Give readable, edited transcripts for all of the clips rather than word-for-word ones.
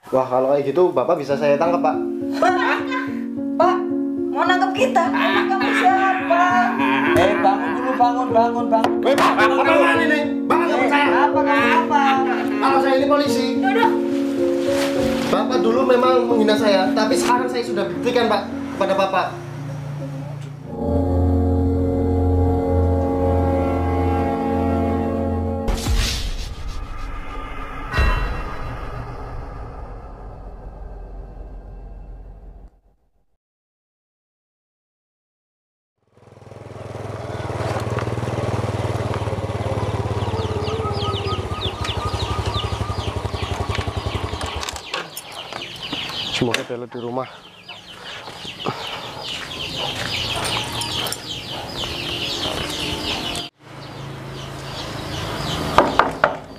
Wah, kalau kayak gitu Bapak bisa saya tangkap, Pak. Pak, mau nangkep kita? Emang kamu siapa? Bangun dulu, bangun. Woi, Pak, apa ini? Bapak nggak percaya? Apa? Kalau saya ini polisi. Duduk. Bapak dulu memang menghina saya, tapi sekarang saya sudah buktikan, Pak, kepada Bapak. Semoga Dela di rumah.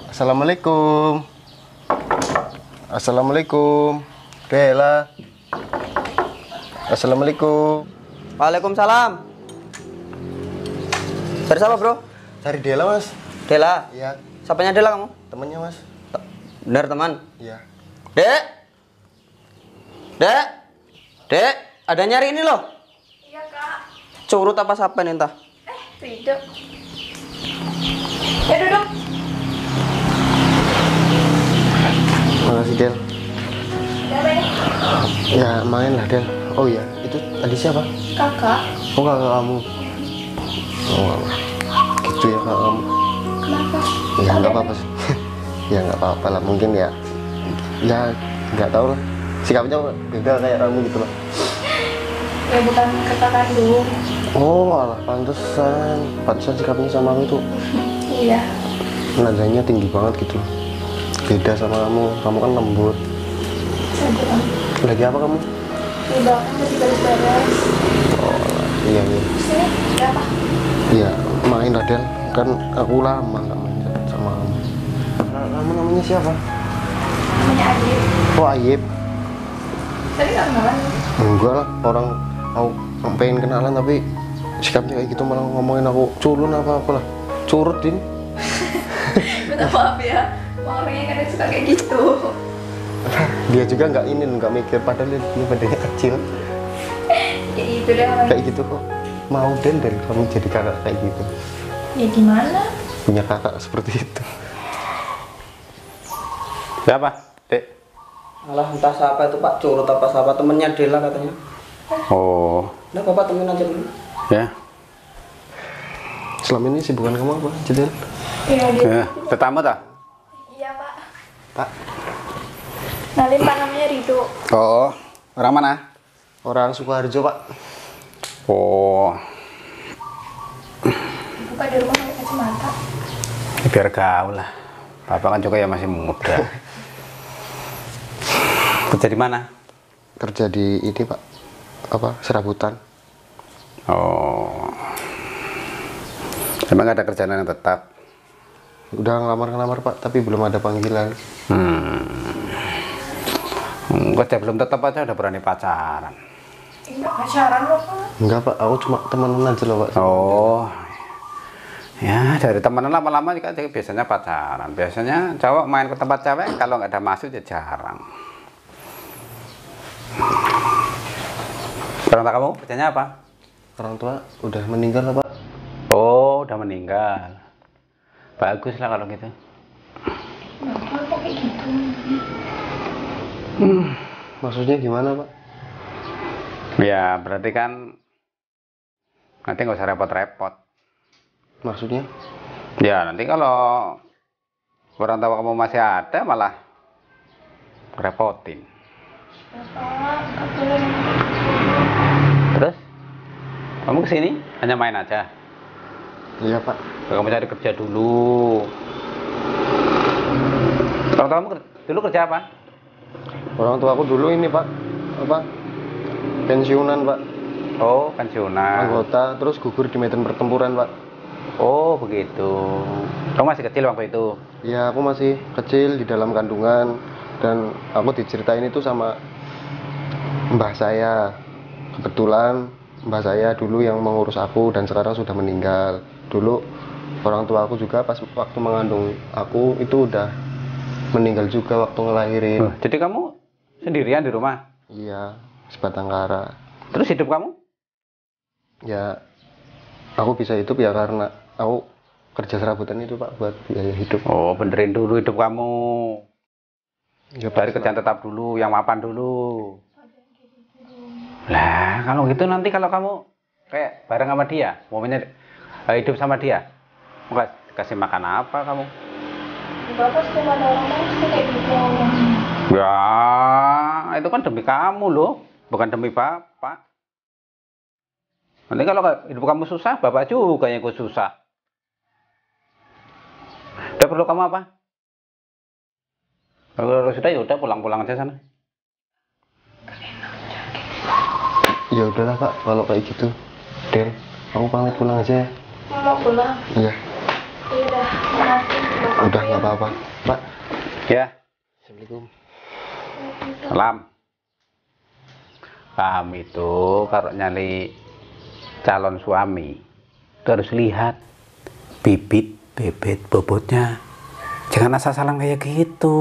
Assalamualaikum. Assalamualaikum. Dela. Assalamualaikum. Waalaikumsalam. Cari siapa, bro? Cari Dela, Mas. Dela. Iya, Siapanya Dela kamu? temannya, Mas. Bener, teman. Iya. Dek, ada nyari ini loh. Iya, Kak. Curut apa siapa nih entah? Rido. Ya, duduk. Makasih, Del. Ada apa ini? Ya, main lah, Del. Oh iya, itu tadi siapa? Kakak. Oh, kakak kamu. Oh, gitu ya kakak kamu. Kenapa? Ya nggak apa-apa sih. Ya nggak apa-apa lah, mungkin ya. Ya nggak tahu lah. Sikapnya beda kayak kamu gitu loh. Ya, bukan kakak kandung. Oh, alah, pantesan sikapnya sama aku tuh Iya. nadanya tinggi banget gitu. Beda sama kamu kan lembut. Saya bilang. Lagi apa kamu? Di belakang masih beres-beres. Oh, iya. Sini, ada apa? Iya, main lah Del. Kan aku lama nggak main sama kamu. Kamu namanya siapa? Namanya Adit. Oh, Ayib. Tadi nggak kenalan. Enggak lah, orang aku pengen kenalan tapi sikapnya kayak gitu malah ngomongin aku culun apa lah. Curut, Din. Minta maaf ya. Orangnya kadang suka kayak gitu. Dia juga nggak mikir padahal dia badannya kecil. Ya itu deh orangnya. Kayak gitu kok. Mau Den kamu jadi kakak kayak gitu. Ya gimana? Punya kakak seperti itu. Siapa, Dek? Alah, entah siapa itu Pak, curut apa siapa, temennya Dela katanya. Oh, Udah Bapak temuin aja dulu. ya. Selama ini sibukan kamu apa, Jedel? Iya, dia. Ya, tetamu tak? Iya, Pak. Pak, Nalin Pak, namanya Rido. Oh, orang mana? orang Sukoharjo, Pak. Oh, Buka di rumah pakai kacamata. biar gaul lah. Bapak kan juga ya masih muda. Kerja di mana? Kerja di ini, Pak. Apa? Serabutan. Oh, emang ada kerjaan yang tetap? Udah ngelamar-ngelamar, Pak, tapi belum ada panggilan. Kerja belum tetap aja udah berani pacaran. Enggak pacaran loh, Pak. Enggak, Pak. Aku cuma temenan aja loh, Pak. Oh, ya dari temenan lama-lama juga biasanya pacaran. Biasanya cowok main ke tempat cewek kalau nggak ada maksud ya jarang. Orang tua kamu kerjanya apa? Orang tua udah meninggal lah, Pak. Oh, udah meninggal. Bagus lah kalau gitu. Kenapa kok kayak gitu? Maksudnya gimana, Pak? Ya, berarti kan nanti nggak usah repot-repot. Maksudnya? Ya, nanti kalau orang tua kamu masih ada malah repotin. Bapak, aku belum. Terus? Kamu kesini hanya main aja? Iya, Pak. Kamu cari kerja dulu. Orang tua kamu dulu kerja apa? Orang tua aku dulu ini, Pak. Apa? Pensiunan, Pak. Oh, pensiunan. Anggota, terus gugur di medan pertempuran, Pak. Oh, begitu. Kamu masih kecil waktu itu? Ya, aku masih kecil di dalam kandungan. Dan aku diceritain itu sama mbah saya. Kebetulan mbah saya dulu yang mengurus aku dan sekarang sudah meninggal. Dulu orang tua aku juga pas waktu mengandung aku itu udah meninggal juga waktu ngelahirin. Oh, jadi kamu sendirian di rumah? Iya, sebatang kara. Terus hidup kamu? Ya, aku bisa hidup ya karena aku kerja serabutan itu Pak buat biaya hidup. Oh, benerin dulu hidup kamu. Ya, Dari kerjaan tetap dulu, yang mapan dulu. Lah, kalau gitu nanti kalau kamu kayak bareng sama dia, momennya hidup sama dia, mau kasih makan apa kamu? Bapak setiap ada orang lain pasti kayak gitu ngomongnya. Ya, itu kan demi kamu loh, bukan demi bapak. Nanti kalau hidup kamu susah, bapak juga yang ikut susah. Udah perlu kamu apa? Kalau sudah ya udah pulang-pulang aja sana. Ya udahlah Pak, kalau kayak gitu. Del, aku pamit pulang aja ya. Mau pulang? Iya. Iya udah, makasih. Udah nggak apa-apa. Pak. Ya. Assalamualaikum. Salam. Kamu itu kalau nyari calon suami itu harus lihat bibit, bebet, bobotnya. Jangan asal-asalan kayak gitu.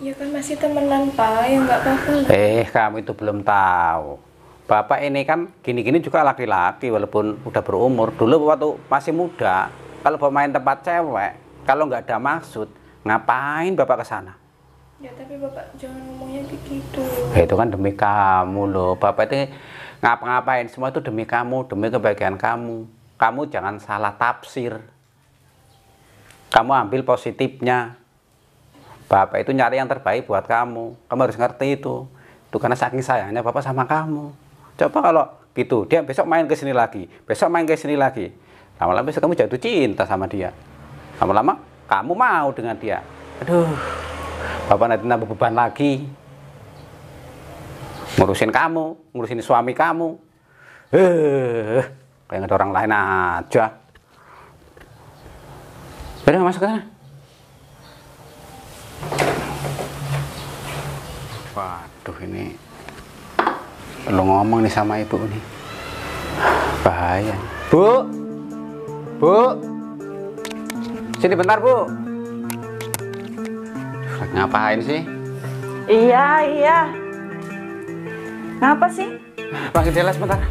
Ya kan masih temenan Pak, ya nggak apa-apa. Kamu itu belum tahu. Bapak ini kan gini-gini juga laki-laki walaupun udah berumur. Dulu waktu masih muda, kalau mau main tempat cewek, kalau nggak ada maksud, ngapain Bapak ke sana? Ya tapi Bapak jangan ngomongnya begitu. Itu kan demi kamu loh. Bapak itu ngapa-ngapain semua itu demi kamu, demi kebahagiaan kamu. Kamu jangan salah tafsir. Kamu ambil positifnya. Bapak itu nyari yang terbaik buat kamu. Kamu harus ngerti itu. Itu karena saking sayangnya Bapak sama kamu. Coba kalau gitu, dia besok main ke sini lagi, besok main ke sini lagi. Lama-lama besok kamu jatuh cinta sama dia. Lama-lama kamu mau dengan dia. Aduh, Bapak nanti nambah beban lagi. Ngurusin kamu, ngurusin suami kamu. Kayak ada orang lain aja. Udah masuk ke sana. Waduh, ini lo ngomong nih sama ibu nih, bahaya. Bu, sini bentar Bu. Ngapain sih? Iya. Ngapa sih? Panggil Dela sebentar.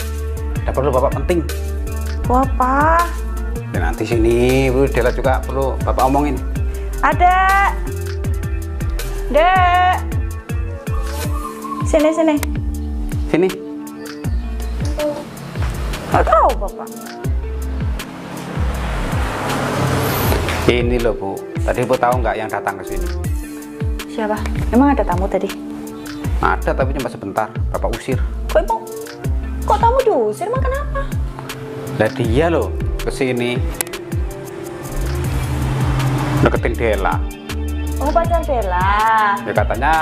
Ada perlu Bapak penting. Wah, Pak. Dan nanti sini Bu Dela juga perlu Bapak omongin. Ada. Dek. Sini. Sini. Nggak tahu, Bapak. Ini loh Bu. Tadi Bu tahu nggak yang datang ke sini? Siapa? Emang ada tamu tadi? Ada tapi cuma sebentar. Bapak usir. Kok tamu diusir? Emang kenapa? Lah dia loh kesini deketin Dela. Oh, pacar Bella. Ya katanya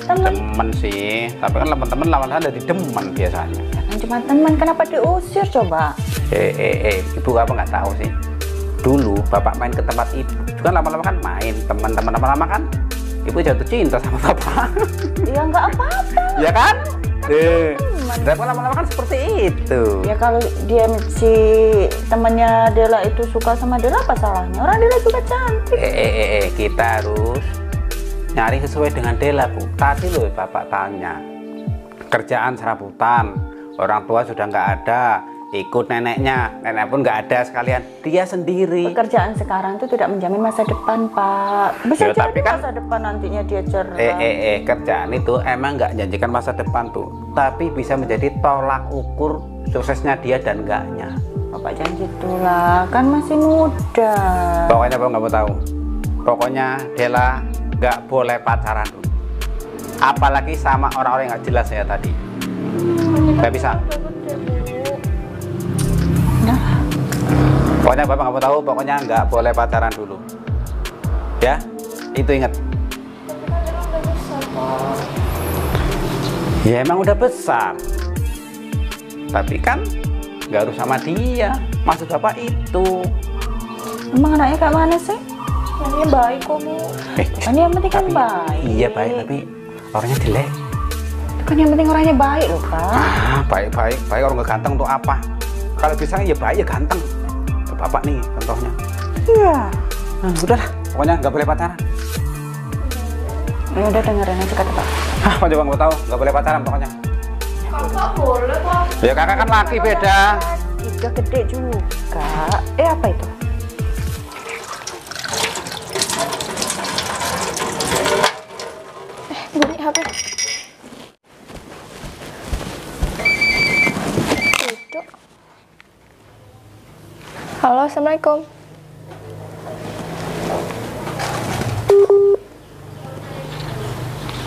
Temen. temen sih, tapi kan teman-teman lawan ada di demen biasanya. Kan cuma teman, kenapa diusir coba? Ibu apa nggak tahu sih. Dulu Bapak main ke tempat ibu, juga lama-lama kan main teman-teman lama-lama kan ibu jatuh cinta sama Bapak. Ya nggak apa-apa. Ya kan? Teman. Dan lama-lama kan seperti itu. Ya kalau dia si temannya Dela itu suka sama Dela, apa salahnya? Orang Dela juga cantik. Kita harus nyari sesuai dengan Dela Bu. Tadi loh Bapak tanya kerjaan serabutan, orang tua sudah nggak ada, ikut neneknya, nenek pun nggak ada sekalian, dia sendiri. Pekerjaan sekarang itu tidak menjamin masa depan, Pak. Bisa Ya, jadi tapi kan- masa depan nantinya dia cerai. Kerjaan itu emang nggak janjikan masa depan tuh, tapi bisa menjadi tolak ukur suksesnya dia dan enggaknya. Bapak jangan gitulah, kan masih muda. Pokoknya Bapak nggak mau tahu. Pokoknya Dela nggak boleh pacaran dulu. Apalagi sama orang-orang yang nggak jelas ya tadi. Nggak bisa. Nah, Pokoknya Bapak nggak mau tahu. Pokoknya nggak boleh pacaran dulu. Ya, itu ingat. Ya emang udah besar. Tapi kan nggak harus sama dia. Maksud Bapak itu. emang anaknya kayak mana sih? Anaknya baik kok, Bu. Kan yang penting kan baik. Iya baik, tapi orangnya jelek. Kan yang penting orangnya baik loh, Pak. Baik orang nggak ganteng untuk apa? Kalau bisa ya baik ya ganteng. Bapak nih contohnya. Iya. Udahlah, pokoknya nggak boleh pacaran. Ya udah dengerin aja kata Pak. Ah, mau coba tahu, nggak boleh pacaran pokoknya. Kakak boleh Pak. Ya kakak kan laki beda. Tiga gede juga. Apa itu? Bunyi HP. Duduk. Halo, assalamualaikum.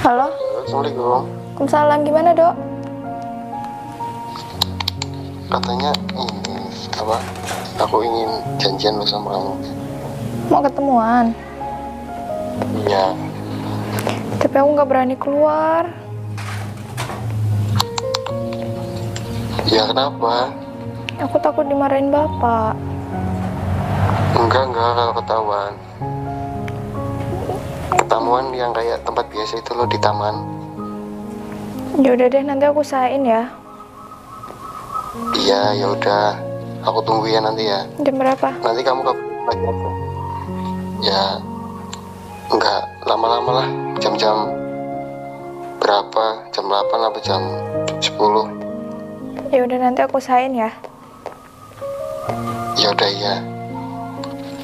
Halo. Assalamualaikum. Waalaikumsalam. Gimana, Dok? Katanya ini apa? Aku ingin janjian lo sama kamu. Mau ketemuan? Iya. Tapi aku nggak berani keluar. Ya kenapa? Aku takut dimarahin Bapak. Enggak kalau ketahuan. Ketemuan yang kayak tempat biasa itu lo di taman. Ya udah deh, nanti aku usahain ya. Iya, ya udah. Aku tunggu ya nanti ya. Jam berapa? Nanti kamu lagi aja. Ya, enggak lama-lama lah. Jam-jam berapa? Jam 8 atau jam 10? Ya udah, nanti aku usahain ya. Ya udah ya.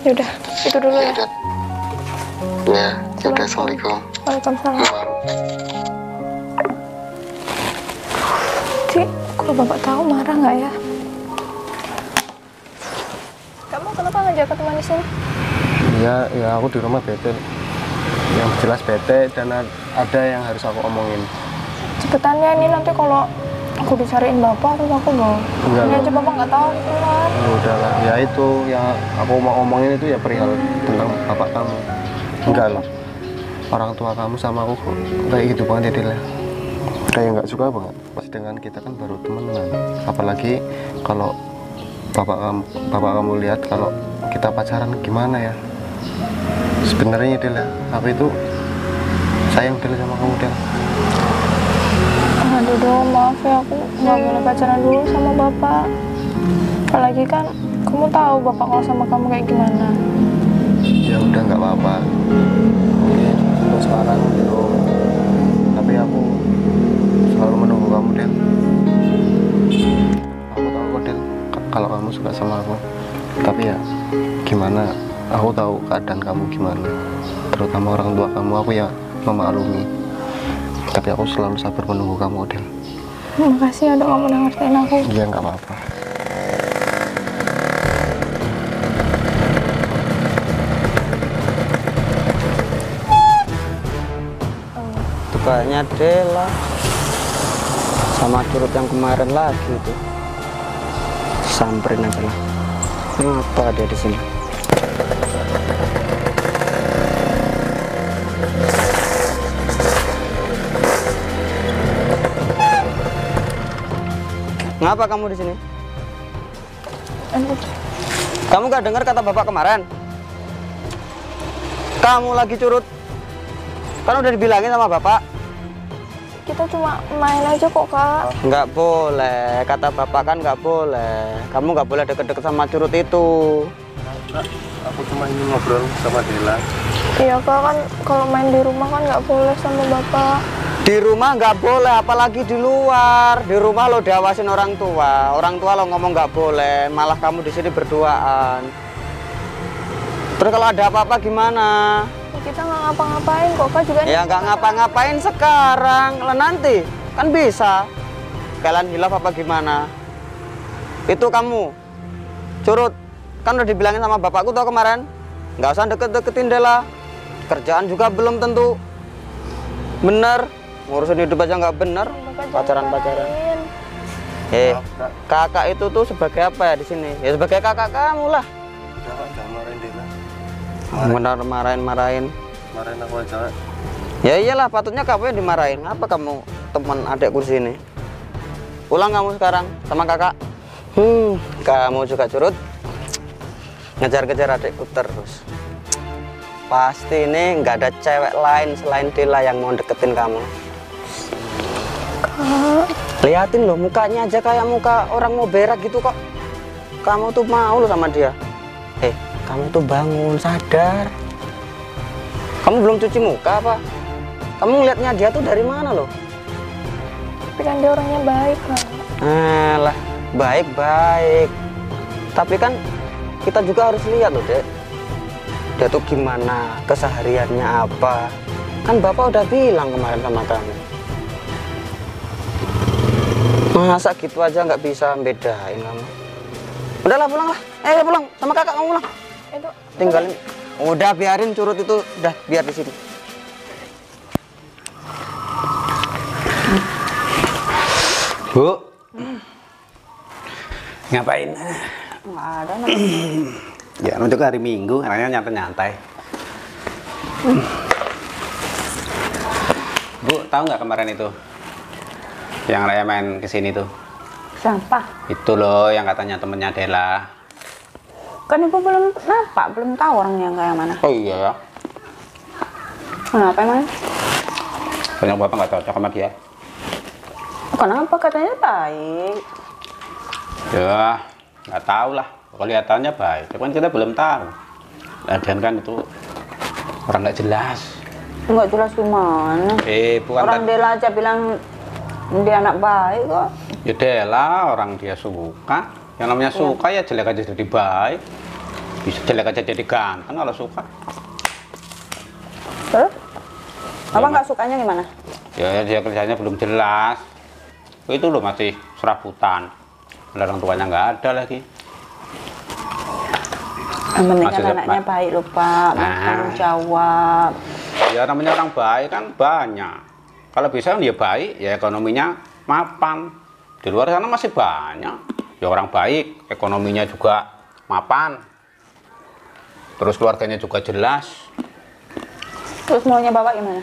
Ya udah, itu dulu ya. udah. Ya, ya udah. Assalamualaikum. Waalaikumsalam. Cik, kalau Bapak tahu marah nggak ya? Kamu kenapa ngajak ketemuan di sini? Ya aku di rumah bete. Yang jelas bete dan ada yang harus aku omongin. Cepetannya ini, nanti kalau aku dicariin Bapak, terus aku mau. Enggak, Ini aja Bapak nggak tahu aku keluar. Ya udahlah, ya itu yang aku mau omongin itu ya perihal tentang bapak kamu. Enggak lah, orang tua kamu sama aku kok kayak gitu banget ya Dila. Kayak nggak suka banget. Pas dengan kita kan baru temenan. Apalagi kalau bapak kamu lihat kalau kita pacaran gimana ya. Sebenarnya Dila, aku itu sayang Dila sama kamu Dila. Aduh dong, maaf ya, aku nggak boleh pacaran dulu sama Bapak. Apalagi kan kamu tahu Bapak kalau sama kamu kayak gimana. Ya udah nggak apa-apa. Mungkin untuk sekarang belum. Tapi aku selalu menunggu kamu Del. Aku tahu kok Del, kalau kamu suka sama aku. Tapi ya gimana? Aku tahu keadaan kamu gimana. Terutama orang tua kamu, aku ya memaklumi. Tapi aku selalu sabar menunggu kamu Del. Makasih ya Dok, kamu udah ngertiin aku. Iya nggak apa-apa. Tebaknya Dela sama curut yang kemarin lagi itu. Samperin aja lah. Kenapa dia di sini? Ngapa kamu di sini? Kamu gak dengar kata bapak kemarin? Kamu lagi curut. Kan udah dibilangin sama bapak. Kita cuma main aja kok, Kak. Nggak boleh, kata bapak kan nggak boleh. Kamu nggak boleh deket-deket sama curut itu. Aku cuma ingin ngobrol sama Dela. Iya, Kak, kan kalau main di rumah kan nggak boleh sama Bapak. Di rumah nggak boleh, apalagi di luar. Di rumah lo diawasin orang tua. Orang tua lo ngomong nggak boleh, malah kamu di sini berduaan. Terus kalau ada apa-apa gimana? Ya, kita nggak ngapa-ngapain kok, Kak, juga. Ya nggak ngapa-ngapain sekarang, lah nanti kan bisa. Kalian hilaf apa gimana? Itu kamu curut, kan udah dibilangin sama bapakku tau kemarin. Nggak usah deket-deketin Dela. Kerjaan juga belum tentu bener. Ngurusin hidup aja nggak bener. Pacaran-pacaran. Kakak itu tuh sebagai apa ya di sini? Ya sebagai kakak kamu lah. Udah Kak, jangan marahin Dela. Benar marahin. Marahin aku aja. Ya iyalah, patutnya kamu yang dimarahin. Apa kamu teman adekku di sini? Pulang kamu sekarang sama kakak. Kamu juga curut. Ngejar-ngejar adekku terus. Pasti ini nggak ada cewek lain selain Dela yang mau deketin kamu. Kak. Liatin loh, mukanya aja kayak muka orang mau berak gitu kok. Kamu tuh mau loh sama dia. Kamu tuh bangun, sadar. Kamu belum cuci muka apa? Kamu ngeliatnya dia tuh dari mana loh? Tapi kan dia orangnya baik, Kak. Alah, baik-baik. Tapi kan kita juga harus lihat loh, Dek. Dia tuh gimana, kesehariannya apa. Kan Bapak udah bilang kemarin sama kamu. Masa gitu aja nggak bisa bedain kamu? Udahlah pulang lah. Pulang sama kakak kamu pulang. Itu Tinggalin. Udah biarin curut itu, udah biar di sini. Bu, ngapain? nggak ada. Ya, untuk hari Minggu, anaknya nyantai-nyantai. Bu, tahu nggak kemarin itu? Yang Raya main kesini tuh. Siapa? Itu loh yang katanya temennya Dela. Kan ibu belum nampak, belum tahu orangnya kayak mana. Oh iya ya. Kenapa emang? Banyak bapak nggak cocok sama dia. Kenapa katanya baik? Ya, nggak tahu lah. Kelihatannya baik, tapi kan kita belum tahu. Lagian kan itu orang nggak jelas. Nggak jelas gimana? Bukan Orang Dela aja bilang dia anak baik kok. Ya Dela, orang dia suka. Yang namanya suka ya jelek aja jadi baik. Bisa jelek aja jadi ganteng kalau suka. Terus? Apa nggak sukanya gimana? Ya dia kerjanya belum jelas. Itu loh masih serabutan. Orang tuanya nggak ada lagi. Yang penting Masih kan anaknya Pak. baik loh Pak, tanggung jawab. Ya namanya orang baik kan banyak. Kalau bisa dia baik, ya ekonominya mapan. Di luar sana masih banyak. Ya orang baik, ekonominya juga mapan. Terus keluarganya juga jelas. Terus maunya Bapak gimana?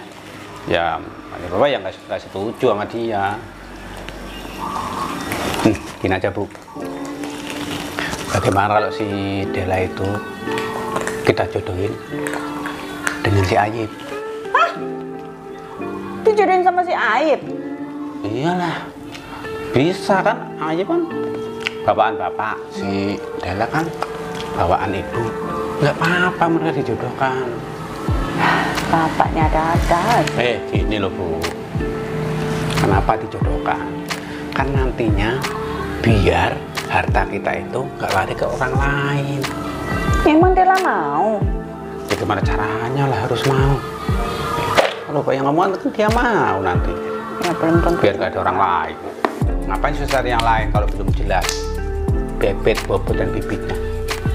Ya, bapak yang nggak setuju sama dia. Gini aja Bu. Bagaimana kalau si Dela itu kita jodohin dengan si Ayib? Dijodohin sama si Aib? Iyalah, bisa kan? Ayib kan bawaan bapak, si Dela kan bawaan ibu. Nggak apa-apa mereka dijodohkan. Bapaknya ada-ada. Gini loh Bu, kenapa dijodohkan? Kan nantinya biar harta kita itu nggak lari ke orang lain. Emang Dela mau? Ya gimana caranya lah, harus mau. Kalau Pak yang ngomong kan dia mau nanti. Ya belum tentu. Biar nggak ada orang lain. Ngapain susah cari yang lain kalau belum jelas bebet, bobot dan bibitnya.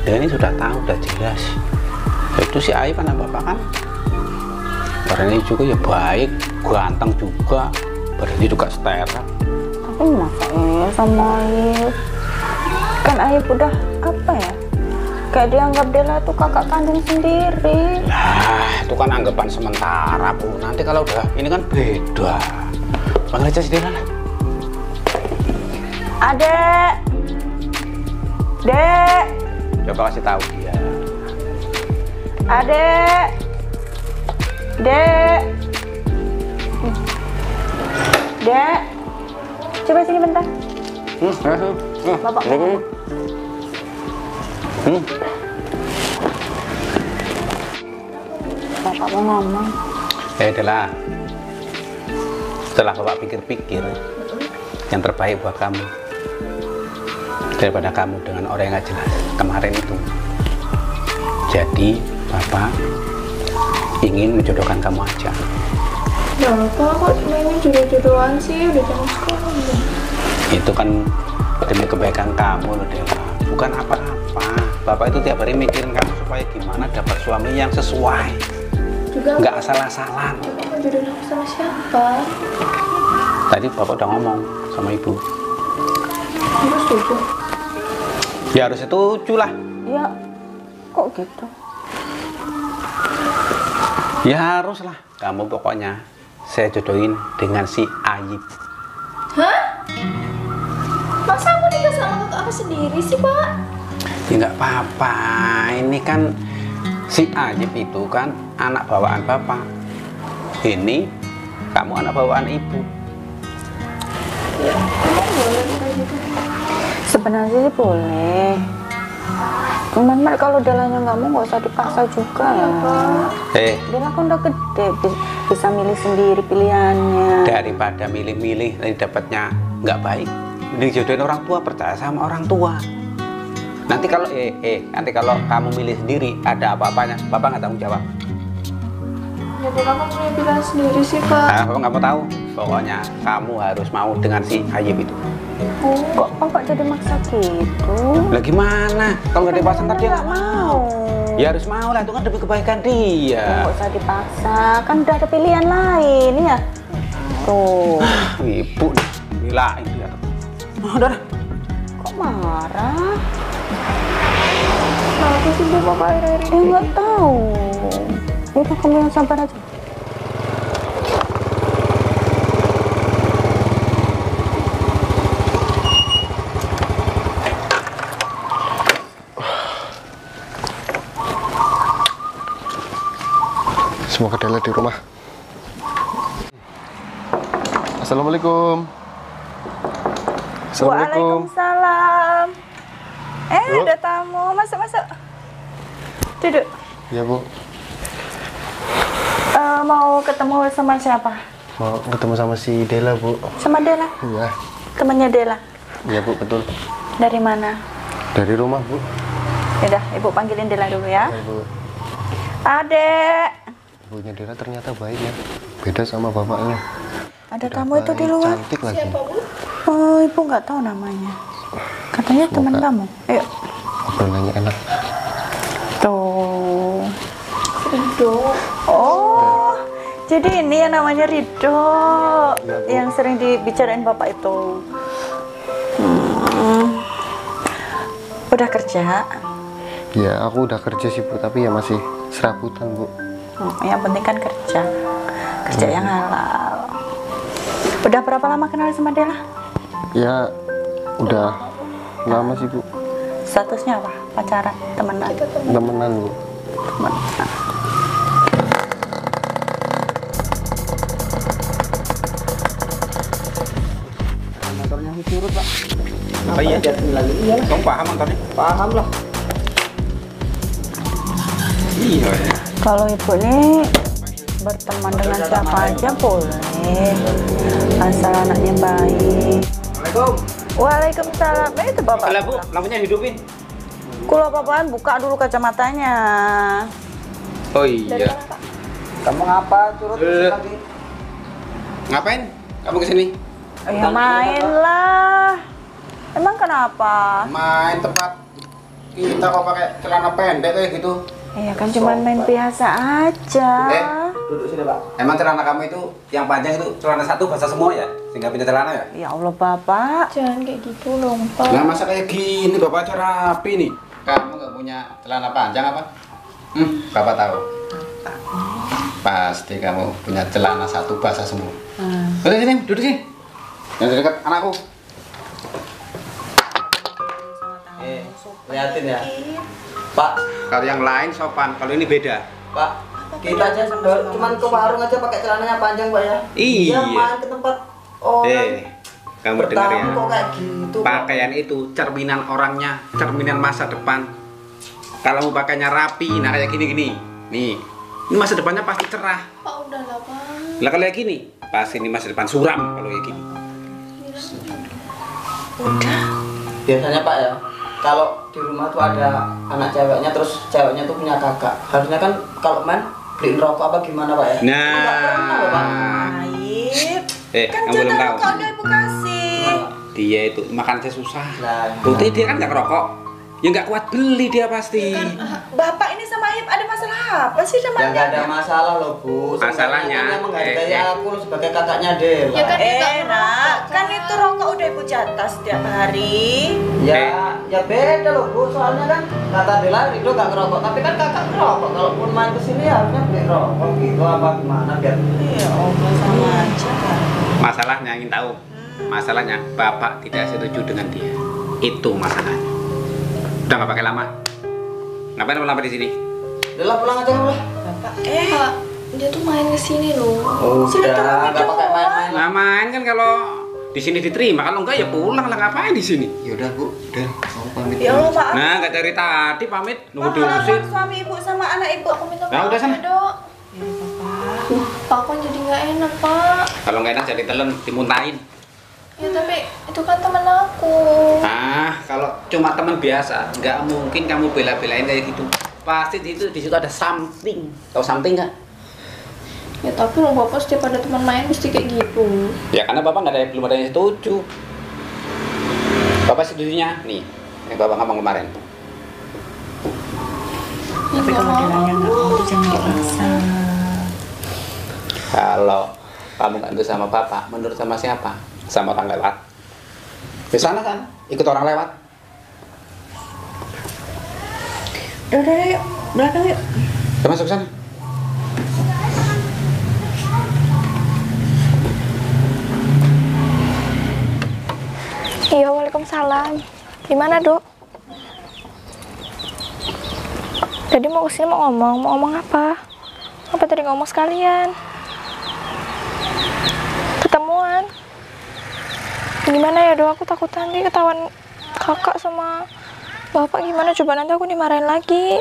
Dan ini sudah tahu, udah jelas. Itu si Aib anak bapak kan. Badannya juga ya baik, ganteng juga, badannya juga setara. Tapi masa iya sama Aib? Kan Aib udah apa ya? Kayak dianggap Dela tuh kakak kandung sendiri. Lah, itu kan anggapan sementara Bu. Nanti kalau udah ini kan beda. Panggil aja si Dela lah. Adek, Dek, Coba kasih tahu dia. Adek, Dek, Dek, coba sini bentar. Bapak mau. Bapak mau ngomong. Dela, setelah bapak pikir-pikir, yang terbaik buat kamu daripada kamu dengan orang yang nggak jelas kemarin itu. Jadi bapak ingin menjodohkan kamu aja. Ya Bapak, kok mainnya jodoh-jodohan sih? Udah jam sekolah. Itu kan demi kebaikan kamu loh Dela, bukan apa-apa. Bapak itu tiap hari mikirin kamu supaya gimana dapat suami yang sesuai, Juga nggak asal-asalan. Bapak mau jodohin aku sama siapa? Tadi bapak udah ngomong sama ibu. Ibu setuju? Ya harus setuju lah. Ya, kok gitu? Ya harus lah. Kamu pokoknya saya jodohin dengan si Ayib. Hah? Masa aku nikah sama kakak aku sendiri sih, Pak? Ya nggak apa-apa. Ini kan si Ayib itu kan anak bawaan bapak. Ini kamu anak bawaan ibu. Sebenarnya sih boleh. Cuman Mak, kalau Delanya nggak mau nggak usah dipaksa juga ya. Dela kan udah gede. Bisa milih sendiri pilihannya. Daripada milih-milih nanti dapatnya nggak baik, mending jodohin orang tua, percaya sama orang tua. Nanti kalau nanti kalau kamu milih sendiri ada apa-apanya, Bapak nggak tanggung jawab. Ya Bapak kan punya pilihan sendiri sih Pak. Nah, Bapak nggak mau tahu. Pokoknya kamu harus mau dengan si Ayub itu. Kok Bapak jadi maksa gitu? Lah gimana? Kalau nggak dipaksa ntar dia Nggak mau. Ya harus mau lah, itu kan demi kebaikan dia. Nggak usah dipaksa, kan udah ada pilihan lain ya. Tuh. Ibu nih, bilain dia. Udah. Kok marah? Kenapa sih Bu Bapak akhir-akhir ini? Nggak tahu. Udah kamu yang sabar aja. Semoga Dela di rumah. Assalamualaikum. Assalamualaikum. Waalaikumsalam. Ada tamu. Masuk. Duduk. Ya Bu, Mau ketemu sama siapa? mau ketemu sama si Dela Bu. Sama Dela? Iya. Temannya Dela? Iya Bu, betul. Dari mana? Dari rumah Bu. Yaudah, Ibu panggilin Dela dulu ya. Ya Bu. Adek. Ibunya Dela ternyata baik ya. Beda sama bapaknya. Ada Udah tamu itu di baik, luar. Cantik lagi. Siapa Bu? Oh, Ibu nggak tahu namanya. Katanya teman Semoga- kamu. Ayo. Obrolannya enak. Tuh. Ridho. Oh, jadi ini yang namanya Ridho, Iya, Bu. yang sering dibicarain bapak itu. Udah kerja? Ya aku udah kerja sih Bu, tapi ya masih serabutan Bu. Yang penting kan kerja yang halal. Udah berapa lama kenal sama Dela? Ya udah lama sih Bu. Statusnya apa? Pacaran, temenan? Temenan Bu. Temenan. Motornya surut Pak. Oh iya, Lagi iya lah. kamu paham motornya? Paham lah. Iya ya. Kalau ibu ini berteman dengan siapa aja boleh, asal anaknya baik. Assalamualaikum. Waalaikumsalam. Itu bapak. Lah Bu, lampunya hidupin. Kalau papaan buka dulu kacamatanya. Oh iya. Kamu ngapa surut lagi? Ngapain? Kamu kesini? Ya main lah. Emang kenapa? Main tempat kita kok pakai celana pendek kayak gitu. Iya kan cuma main biasa aja. Duduk sini Pak. Emang celana kamu itu yang panjang itu celana satu basah semua ya? Sehingga pindah celana ya? Ya Allah bapak. Jangan kayak gitu dong Pak. Nah masa kayak gini bapak aja rapi nih. Kamu nggak punya celana panjang apa? Bapak tahu. Pasti kamu punya celana satu basah semua. Udah sini, duduk sini. Yang dekat anakku. Liatin ya. Pak, Kalau yang lain sopan, kalau ini beda. Pak. Kita aja cuman ke warung aja pakai celananya panjang Pak ya. Iya. Dia main ke tempat orang. Kamu dengar ya. Kok kayak gitu. Pak? Pakaian itu cerminan orangnya, cerminan masa depan. Kalau mau pakainya rapi, nah kayak gini-gini. Nih, ini masa depannya pasti cerah. Pak udahlah Pak. Lah kalau kayak gini, pasti ini masa depan suram kalau kayak gini. Biasanya Pak ya, kalau di rumah tuh ada anak ceweknya, terus ceweknya tuh punya kakak. Harusnya kan kalau main beliin rokok apa gimana Pak ya? Nggak pernah loh, Pak. Baik. Kan kamu belum jatah tahu. rokok udah ibu kasih. Dia itu makan aja susah. Nah, Bukti dia kan nggak ngerokok. Ya nggak kuat beli dia pasti. Bapak ini sama Ayub ada masalah apa sih sama ya nggak ada masalah loh Bu. Masalahnya, Seenggaknya menghargai aku sebagai kakaknya Dela. Ya kan dia nggak Enak, ngerokok, kan itu rokok udah ibu jatah setiap hari. Ya beda loh Bu, soalnya kan kata Dela itu nggak ngerokok, tapi kan kakak ngerokok. Kalaupun main kesini harusnya beli rokok gitu apa gimana biar. Iya, Allah sama aja. Masalahnya ingin tahu. Masalahnya bapak tidak setuju dengan dia. Itu masalahnya. Udah nggak pakai lama. Ngapain lama di sini? Dela pulang aja lah. Bapak, Pak, dia tuh main ke sini loh. Udah, nggak pakai main-main. Nggak main kan kalau di sini diterima. Kalau enggak ya pulang lah, ngapain di sini? Yaudah Bu, Del, mau pamit. ya Allah maaf. Nah, nggak dari tadi pamit nunggu dulu sih. Maafkan suami ibu sama anak ibu. Aku minta Nah, maaf udah sana. ya, Dok. Ya Bapak. Pak, kok jadi nggak enak, Pak? Kalau nggak enak jadi telan, dimuntahin. Ya tapi itu kan teman aku. Ah, kalau cuma teman biasa, nggak mungkin kamu bela-belain kayak gitu. Pasti di situ ada something. Tahu something nggak? Ya tapi lo bapak setiap ada teman main mesti kayak gitu. Ya karena bapak belum ada yang setuju. Bapak setujunya nih, yang bapak ngomong kemarin. Tapi kalau bilangnya nggak mau itu jangan dipaksa. Kalau kamu nggak itu sama bapak, menurut sama siapa? Sama orang lewat. Di sana kan, ikut orang lewat. Udah yuk, belakang yuk. Kita masuk sana. Iya, waalaikumsalam. Gimana, Dok? Tadi mau kesini mau ngomong apa? Apa tadi ngomong sekalian? Ketemuan. Gimana ya, Dok? Aku takut nanti ketahuan kakak sama bapak gimana, coba nanti aku dimarahin lagi.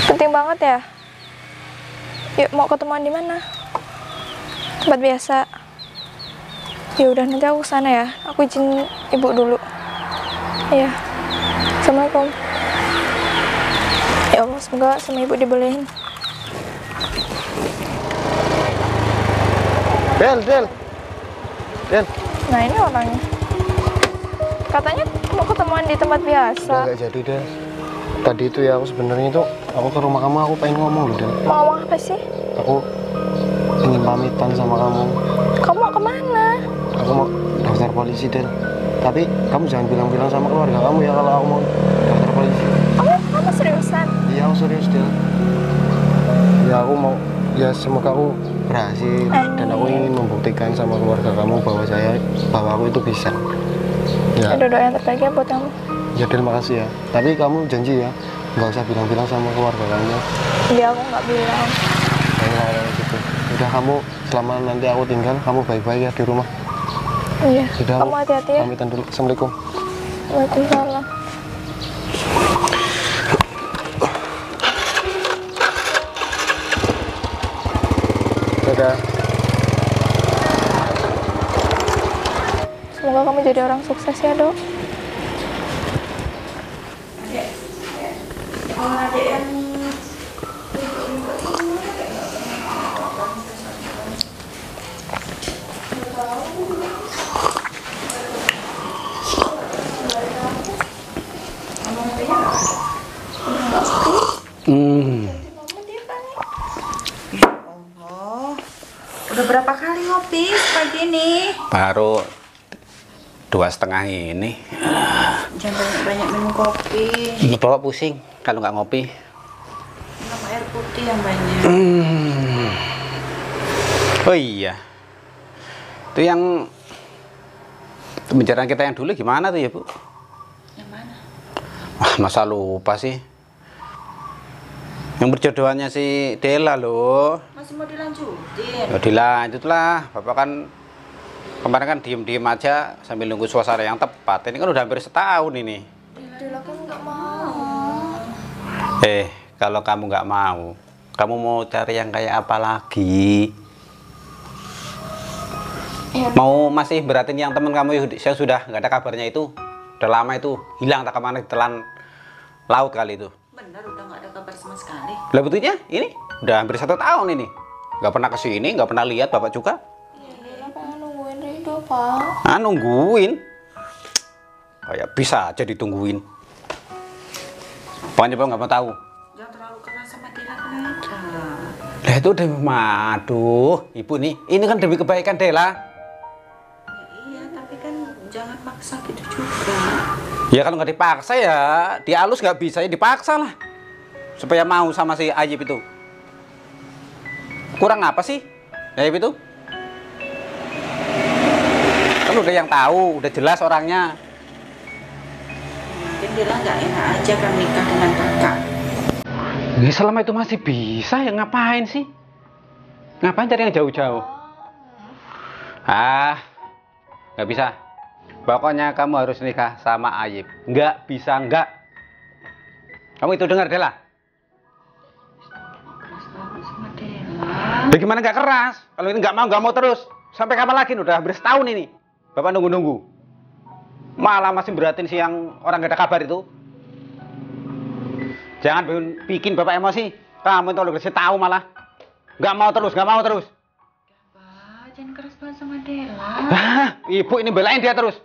Penting banget ya? Yuk, mau ketemuan di mana? Tempat biasa. Ya udah, nanti aku kesana ya. Aku izin ibu dulu. Iya. Assalamualaikum. Ya Allah, semoga sama ibu dibeliin. Del. Nah, ini orangnya. Katanya mau ketemuan di tempat biasa. Udah nggak jadi, Del. Tadi itu ya aku sebenarnya itu aku ke rumah kamu, aku pengen ngomong loh, Del. Mau ngomong apa sih? Aku ingin pamitan sama kamu. Kamu mau kemana? Aku mau daftar polisi, Del. Tapi kamu jangan bilang-bilang sama keluarga kamu ya kalau aku mau daftar polisi. Kamu seriusan? Iya, aku serius, Del. Ya aku mau, ya semoga aku berhasil. Dan aku ingin membuktikan sama keluarga kamu bahwa aku itu bisa. Ya. Ada doa yang terbaik ya buat kamu. Ya, Del, makasih ya. Tapi kamu janji ya, nggak usah bilang-bilang sama keluarga kamu. Iya, aku nggak bilang. Kayak gitu. Udah, kamu selama nanti aku tinggal, kamu baik-baik ya di rumah. Iya. Udah, Kamu hati-hati ya. pamitan dulu. Assalamualaikum. Waalaikumsalam. Dadah. Semoga kamu jadi orang sukses ya, Dok. Oh, udah berapa kali ngopi pagi ini? Baru 2,5 ini. Jangan banyak-banyak minum kopi. Bapak pusing kalau nggak ngopi. Minum air putih yang banyak. Oh iya, itu yang pembicaraan kita yang dulu gimana tuh ya, Bu? Yang mana? Wah, masa lupa sih. Yang berjodohannya si Dela loh. Masih mau dilanjutin? Ya dilanjut lah, Bapak kan kemarin kan diem-diem aja sambil nunggu suasana yang tepat. Ini kan udah hampir setahun ini. Dela kan nggak mau. Kalau kamu nggak mau, kamu mau cari yang kayak apa lagi? Ya. Mau masih beratin yang temen kamu yang sudah nggak ada kabarnya itu? Udah lama itu, hilang tak kemana, ditelan laut kali itu. Bener, udah nggak ada kabar sama sekali. Lah betulnya ini udah hampir 1 tahun ini. Nggak pernah kesini, nggak pernah lihat Bapak juga. Dela pengen nungguin Rido, Pak. Ah, nungguin. Kayak bisa aja ditungguin. Pokoknya Bapak nggak mau tahu. Jangan terlalu keras sama Dela kenapa? Lah itu demi, aduh, Ibu nih, ini kan demi kebaikan Dela. Iya, tapi kan jangan maksa gitu juga. Ya kalau nggak dipaksa ya, dihalus nggak bisa ya dipaksa lah. Supaya mau sama si Ayib itu. Kurang apa sih Ayib itu? Kan udah yang tahu, udah jelas orangnya. Mungkin Dela nggak enak aja kan nikah dengan kakak. Ya selama itu masih bisa ya ngapain sih? Ngapain cari yang jauh-jauh? Ah, nggak bisa. Pokoknya kamu harus nikah sama Ayib. Nggak bisa nggak. Kamu itu dengar Dela? Bagaimana nggak keras? Kalau ini nggak mau terus. Sampai kapan lagi? Udah hampir setahun ini. Bapak nunggu-nunggu. Malah masih beratin si yang orang gak ada kabar itu. Jangan bikin Bapak emosi. Kamu itu udah kasih tahu malah. Nggak mau terus. Pak, jangan keras banget sama Dela. Ibu ini belain dia terus.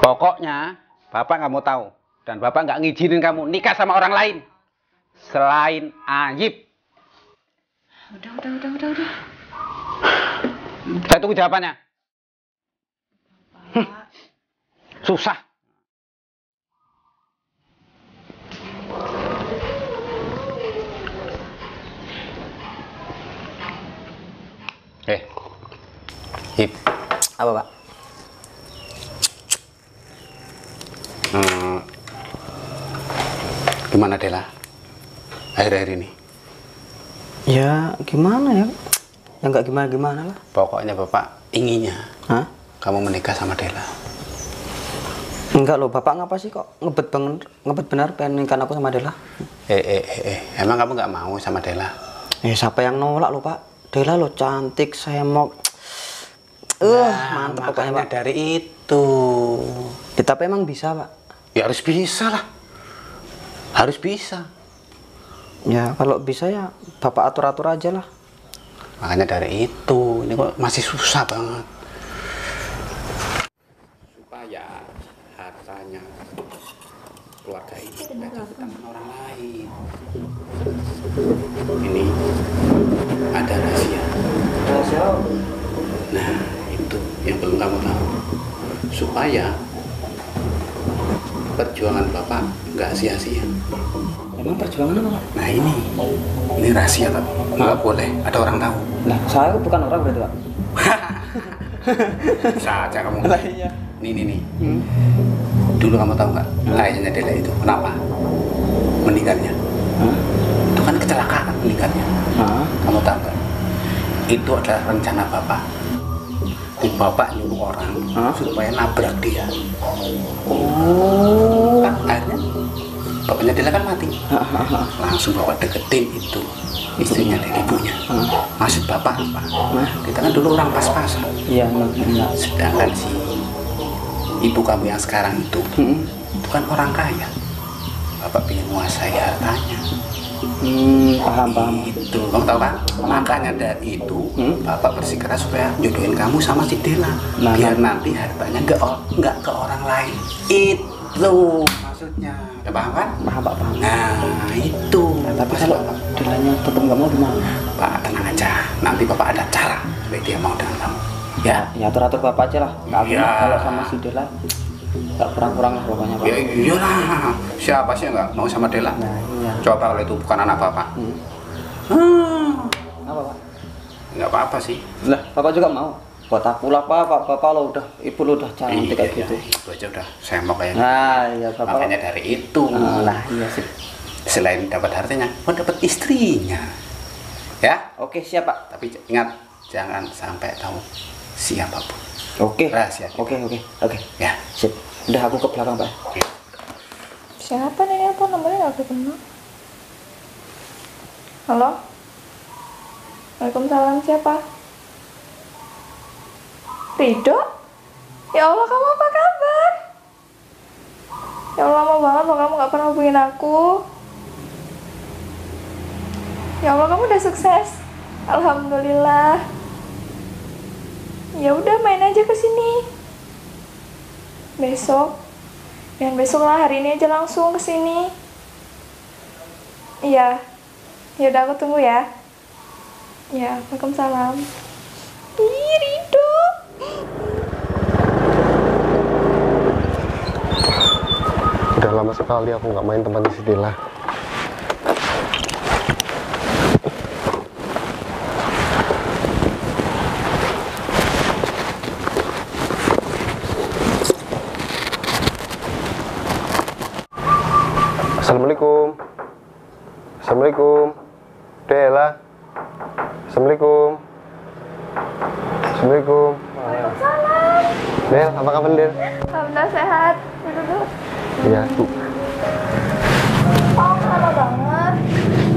Pokoknya Bapak nggak mau tahu. Dan Bapak nggak ngizinin kamu nikah sama orang lain. Selain Ayib. Udah. Saya tunggu jawabannya. Susah. Hip. Apa, Pak? Gimana Dela? Akhir-akhir ini? Ya, gimana ya? Ya nggak gimana-gimana lah. Pokoknya Bapak inginnya Hah? kamu menikah sama Dela. Enggak loh, Bapak ngapa sih kok ngebet benar pengen nikah aku sama Dela? Emang kamu nggak mau sama Dela? Siapa yang nolak loh, Pak? Dela lo cantik, saya mau mantap pokoknya, Pak. Dari itu. Ya, tapi emang bisa, Pak? Ya harus bisa lah. Harus bisa. Ya, kalau bisa ya Bapak atur-atur aja lah. Makanya dari itu, ini kok masih susah banget. Supaya hartanya keluarga ini tidak di tangan orang lain. Ini ada rahasia. Rahasia? Nah, itu yang belum kamu tahu. Supaya perjuangan Bapak nggak sia-sia. Emang perjuangan apa? Nah ini rahasia tapi nggak boleh ada orang tahu. Lah, saya bukan orang berarti, Pak. Bisa aja kamu. Lah iya. Nih. Dulu kamu tahu nggak ayahnya Dela itu kenapa meninggalnya? Itu kan kecelakaan meninggalnya. Kamu tahu nggak? Itu adalah rencana Bapak. Bapak nyuruh orang supaya nabrak dia. Kan akhirnya bapaknya Dela kan mati. Langsung Bapak deketin itu istrinya dan ibunya. Maksud Bapak apa? Kita kan dulu orang pas-pasan. Iya, enggak. Sedangkan si ibu kamu yang sekarang itu kan orang kaya. Bapak ingin menguasai hartanya. Paham. Itu kamu tahu kan? Makanya dari itu Bapak bersikeras supaya jodohin kamu sama si Dela. Biar nanti hartanya nggak ke orang lain. Itu maksudnya. Udah paham kan? Paham, Pak. Nah itu. Tapi kalau Delanya tetap nggak mau gimana? Pak tenang aja. Nanti Bapak ada cara supaya dia mau dengan kamu. Ya. Ya atur-atur Bapak aja lah. Iya. Kalau sama si Dela nggak kurang-kurang lah pokoknya, Pak. Ya iyalah. Siapa sih yang nggak mau sama Dela? Nah, iya. Coba kalau itu bukan anak Bapak. Apa, Pak? Nggak apa-apa sih. Lah, Bapak juga mau? Buat aku lah, Pak. Bapak lo udah, ibu lo udah cantik kayak gitu. Itu aja udah saya mau kayak Nah, iya Bapak. makanya dari itu. Lah, iya sih. Selain dapat hartanya, mau dapat istrinya. Ya? Oke, siap, Pak. Tapi ingat jangan sampai tahu siapapun. Oke. Rahasia. Oke. Ya. Sip. Udah aku ke belakang, Pak. Oke. Siapa nih? Apa nomornya nggak kenal? Halo? Waalaikumsalam, siapa? Rido? Ya Allah, kamu apa kabar? Ya Allah, lama banget loh kamu nggak pernah hubungin aku. Ya Allah, kamu udah sukses. Alhamdulillah. Ya udah, main aja ke sini. Besok. Dan besok lah, hari ini aja langsung ke sini. Iya. Ya udah, aku tunggu ya. Ya, waalaikumsalam. Ih, Rido. Udah lama sekali aku nggak main tempatnya si Dela. Assalamualaikum. Assalamualaikum. Dela. Assalamualaikum. Assalamualaikum. Waalaikumsalam. Del, apa kabar Del? Alhamdulillah sehat. Duduk. Iya. Oh, lama banget.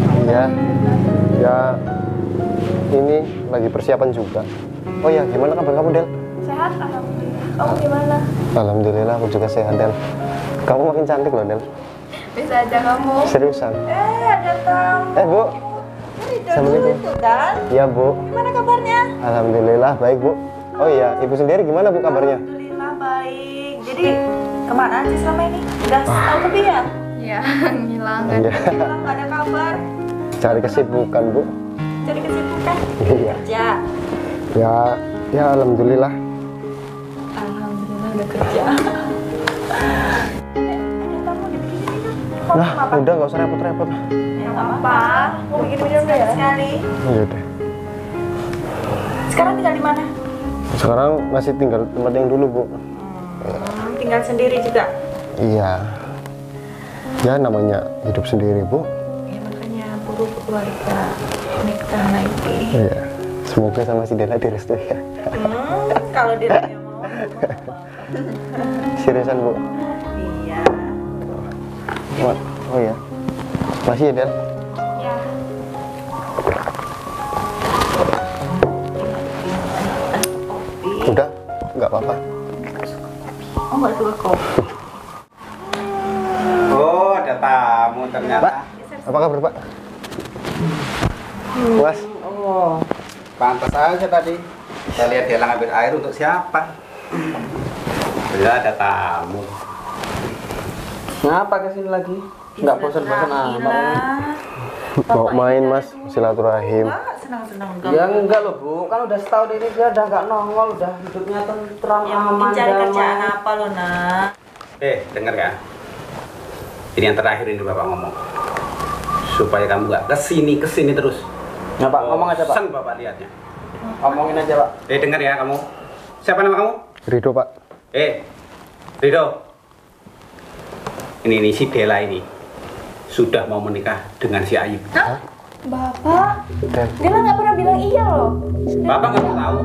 Kamu Iya. Ya, ini lagi persiapan juga. Oh ya, gimana kabar kamu, Del? Sehat, alhamdulillah. Kamu gimana? Alhamdulillah, aku juga sehat, Del. Kamu makin cantik loh, Del. Bisa aja kamu. Seriusan. Ada tamu. Bu. Assalamualaikum. Itu kan? Iya, Bu. Gimana kabarnya? Alhamdulillah, baik, Bu. Oh iya, Ibu sendiri gimana, Bu, kabarnya? Alhamdulillah baik. Jadi kemana aja selama ini? Udah tahu tapi ya? Iya, ngilang kan. Iya. Hilang, nggak ada kabar. Cari kesibukan, Bu. Cari kesibukan. Iya. Kerja. Ya, alhamdulillah. Alhamdulillah udah kerja. Ada tamu di sini. Nah, udah nggak usah repot-repot. Ya nggak apa. Mau bikin minum dulu ya? Sekali. Iya deh. Sekarang tinggal di mana? Sekarang masih tinggal tempat yang dulu, Bu. Tinggal sendiri juga. Iya. Ya, namanya hidup sendiri, Bu. Ya makanya buru keluarga nikah lagi. Iya. Semoga sama si Dela direstui ya. Kalau dia mau. Seriusan, Bu. Iya. Oh ya. Masih ya, Del? Ya. Udah, nggak apa-apa. Oh nggak suka kopi. Oh, ada tamu ternyata. Pak, apa kabar, Pak? Mas, Oh, pantas aja tadi. Saya lihat dia ngambil air untuk siapa? Ya, ada tamu. Ngapa kesini lagi? Nggak bosan-bosan amat. mau main, Mas, silaturahim. Senang-senang Ya enggak loh Bu, kan udah setahun ini dia udah nggak nongol, udah hidupnya tentram, Ya mungkin aman, cari damai. kerjaan apa lo nak? Dengar ya. Ini yang terakhir ini Bapak ngomong. Supaya kamu nggak kesini terus. Nah Pak, ngomong aja Pak. Bosan Bapak lihatnya. Ngomongin aja Pak. Dengar ya kamu. Siapa nama kamu? Rido, Pak. Rido. Ini si Dela ini sudah mau menikah dengan si Ayub. Bapak, Del. Dela nggak pernah bilang iya loh. Bapak nggak mau tahu.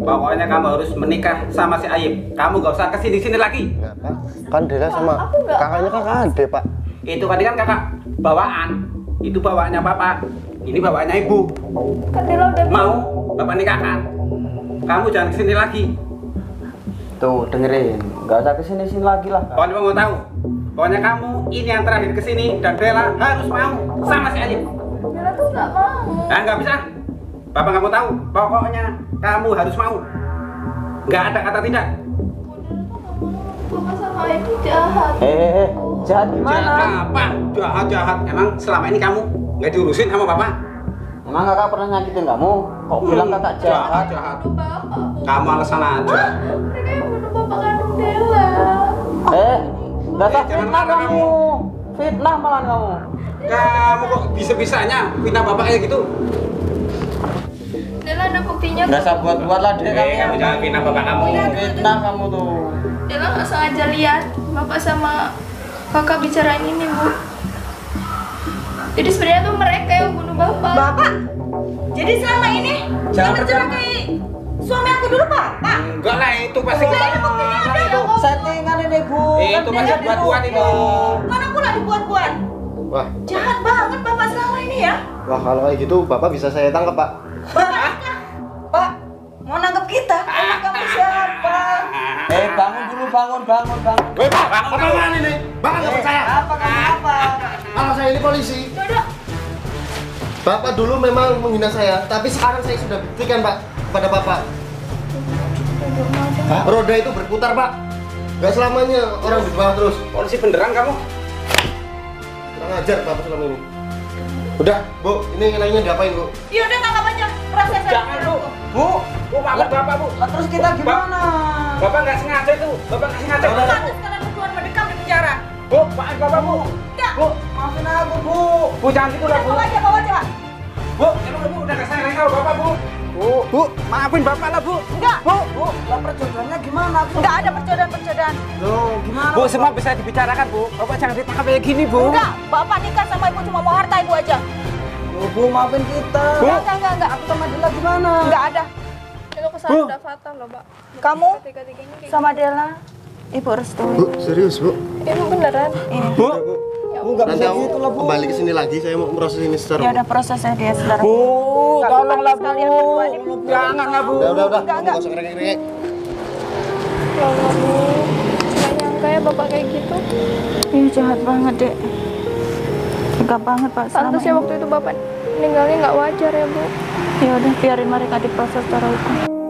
Pokoknya kamu harus menikah sama si Ayub. Kamu nggak usah kesini lagi. Nggak, Pak. Kan Dela sama kakaknya kakak ade, Pak. Itu tadi kan kakak bawaan. Itu bawaannya Bapak. Ini bawaannya Ibu. Kan Dela udah Mau Bapak nikahkan. Kamu jangan kesini lagi. Tuh dengerin, nggak usah kesini lagi lah. Pokoknya mau tahu. Pokoknya kamu ini yang terakhir kesini dan Dela harus mau sama si Ayub. Dela tuh nggak mau. Nah, nggak bisa. Bapak nggak mau tahu. Pokoknya kamu harus mau. Nggak ada kata tidak. Bapak sama Ibu jahat. Jahat gimana? Jahat apa? Jahat. Emang selama ini kamu nggak diurusin sama Bapak? Emang kakak pernah nyakitin kamu? Kok bilang kakak jahat? Jahat. Bunuh Bapak, Bu. Kamu alasan aja. Mereka yang bunuh Bapak kandung Dela. Nggak usah jangan fitnah marah kamu. Fitnah malah kamu. Kamu kok bisa-bisanya fitnah Bapak kayak gitu? Dela ada buktinya. Nggak usah buat-buat lah deh kamu. Kamu jangan fitnah Bapak kamu. Fitnah kamu tuh. Dela nggak sengaja lihat Bapak sama kakak bicarain ini, Bu. Jadi sebenarnya tuh mereka yang bunuh Bapak. Bapak, jadi selama ini Jangan mencelakai suami aku dulu Pak? Pak, Enggak lah, itu pasti Settingan ini Bu. itu pasti buat-buat itu. mana pula dibuat-buat? Wah, Jahat banget Bapak selama ini ya. wah kalau kayak gitu Bapak bisa saya tangkap, Pak. Pak, mau nangkep kita? Emang kamu siapa? Bangun dulu, bangun. Woi, Pak, apa ini? Bapak nggak percaya? Apa? Kalau saya ini polisi. Bapak dulu memang menghina saya, tapi sekarang saya sudah buktikan, Pak, kepada Bapak. Roda itu berputar, Pak. Gak selamanya orang di bawah terus. Polisi beneran kamu? Kurang ajar Bapak selama ini. Udah, Bu, ini lainnya diapain, Bu? Ya udah tangkap aja. Proses Jangan, Bu. Bu, maafin Bapak, Bu. Lah terus kita gimana? Bapak nggak sengaja itu. Bapak nggak sengaja. Pantas kalian berdua mendekam di penjara. Bu, maafin Bapak, Bu. Enggak. Bu, Maafin aku, Bu. Bu jangan gitu lah, Bu. Bawa aja. Bu, emang Bu udah nggak sayang sama Bapak, Bu. Bu, maafin Bapak lah, Bu. Enggak. Bu, lah perjodohannya gimana? Enggak ada percobaan. Loh, gimana? Bu, semua bisa dibicarakan, Bu. Bapak jangan ditangkap kayak gini, Bu. Enggak, Bapak nikah sama ibu cuma mau harta ibu aja. Loh, Bu, maafin kita. Bu. Enggak. Aku sama Dela gimana? Enggak ada. Itu kesalahan udah fatal loh, Pak. Kamu Tiga-tiganya kayak sama Dela, ibu restui. Bu, serius, Bu? Emang beneran? Ini. Bu, Ya Enggak Nanti bisa aku gitu lah, Bu. kembali ke sini lagi, saya mau proses ini secara Ya udah prosesnya dia saudara. Bu, tolonglah Bu. Kalian berdua ini. Janganlah Bu. udah, kamu nggak usah ngerengek-ngerengek. Ya Allah, Bu. Nggak nyangka ya bapak kayak gitu. Ih, jahat banget, Dek. Tega banget, Pak. Selama Pantas ya ini. waktu itu bapak meninggalnya nggak wajar ya, Bu. Ya udah biarin mereka diproses secara hukum.